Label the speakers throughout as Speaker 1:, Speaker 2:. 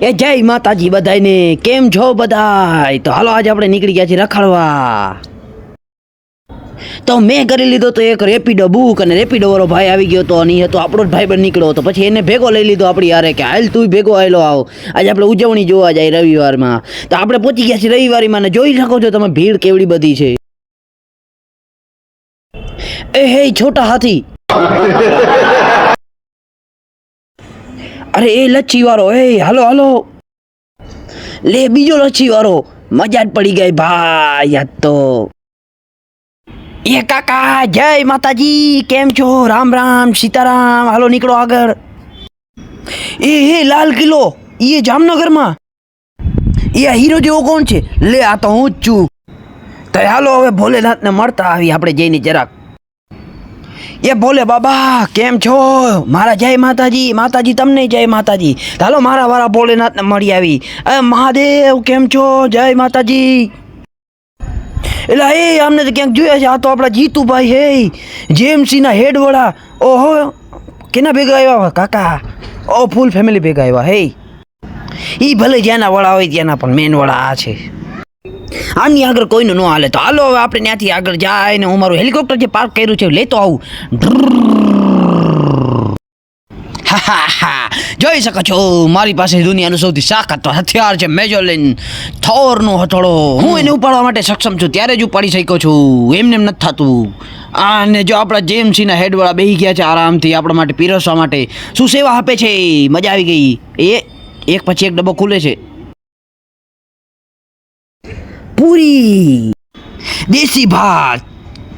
Speaker 1: એ જય માતાજી બધાને, કેમ છો બધાય? તો હાલો આજે આપણે નીકળી ગયા છીએ રખડવા. તો મેં કરી લીધો તો એક રેપિડો બુક, અને રેપિડો વાળો ભાઈ આવી ગયો તો નહીં હતો આપણો જ ભાઈ બન નીકળ્યો તો પછી એને ભેગો લઈ લીધો આપણી યારે કે હાલ તું ભેગો આવેલો આવ, આજે આપણે ઉજવણી જોવા જાય રવિવારમાં. તો આપણે પહોંચી ગયા છીએ રવિવારીમાં ને જોઈ શકો છો તમે ભીડ કેવડી બધી છે. એ હે છોટા હાથી, અરે એ લચ્છી વાળો, એ હાલો હાલો લે બીજો લચ્છી વાળો, મજા જ પડી ગઈ ભાઈ આજ તો. એ કાકા જય માતાજી, કેમ છો? રામ રામ સીતારામ, હાલો નીકળો આગળ. એ લાલ કિલ્લો એ જામનગરમાં, એ હીરો જેવો કોણ છે? લે આ તો હું જ છું. તો હાલો હવે ભોલેનાથને મળતા આવી આપણે જઈને જરાક. એ ભોલે બાબા કેમ છો? મારા જય માતાજી. માતાજી તમને જય માતાજી. હાલો મારા વાળા ભોલેનાથને મળી આવી. એ મહાદેવ કેમ છો? જય માતાજી. એટલે એ અમને તો ક્યાંક જોયા છે, આ તો આપણા જીતુભાઈ હે જેએમસીના હેડ વાળા. ઓહો કેના ભેગા આવ્યા કાકા? ઓ ફૂલ ફેમિલી ભેગા આવ્યા હે. એ ભલે જ્યાંના વાળા હોય ત્યાંના, પણ મેન વાળા આ છે. આની આગળ કોઈનું ન હાલે. તો હાલો હવે આપણે ત્યાંથી આગળ જાય ને હું મારું હેલિકોપ્ટર જે પાર્ક કર્યું છે લેતો આવું. જોઈ શકો છો મારી પાસે દુનિયાનું સૌથી તાકાત હથિયાર છે મેજોલિન થોરનો હથોડો. હું એને ઉપાડવા માટે સક્ષમ છું, ત્યારે જ ઉપાડી શક્યો છું, એમને એમ નથી થતું. અને જો આપણા જેએમસીના હેડવાળા બેસી ગયા છે આરામથી આપણા માટે પીરસવા માટે. શું સેવા આપે છે, મજા આવી ગઈ. એ એક પછી એક ડબ્બો ખુલે છે. પૂરી, દેશી ભાત,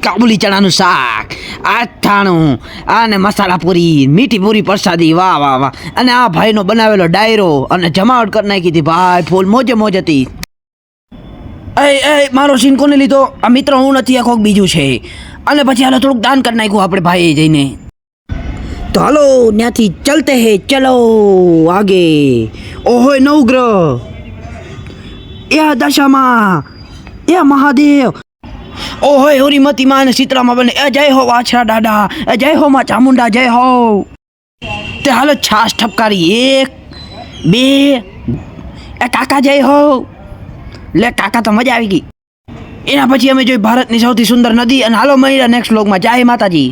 Speaker 1: કાબુલી ચણાનું શાક, આથાણું અને મસાલા પૂરી, મીઠી પૂરી પ્રસાદી. વાહ વાહ વાહ. અને આ ભાઈનો બનાવેલો ડાયરો અને જમાવટ કરી નાખી હતી ભાઈ, ફૂલ મોજે મોજ હતી. એ મારો સીન કોને લીધો? આ મિત્ર હું નથી, આ કોક બીજું છે. અને પછી હાલો થોડુંક દાન કરી નાખ્યું આપણે ભાઈએ જઈને. તો હાલો ત્યાંથી ચલતે હે, ચલો આગે. ઓહો નવગ્રહ, એ દશામાં, એ મહાદેવ, ઓહો હોરીમતી માં અને સીતરામાં બને. એ જય હો વાછરા દાદા, એ જય હો માં ચામુંડા, જય હો. તે હાલો છાશ ઠપકારી, 1 2. એ કાકા જય હો. લે કાકા તો મજા આવી ગઈ. એના પછી અમે જોઈ ભારતની સૌથી સુંદર નદી. અને હાલો મળ્યા નેક્સ્ટ વ્લોગમાં. જય માતાજી.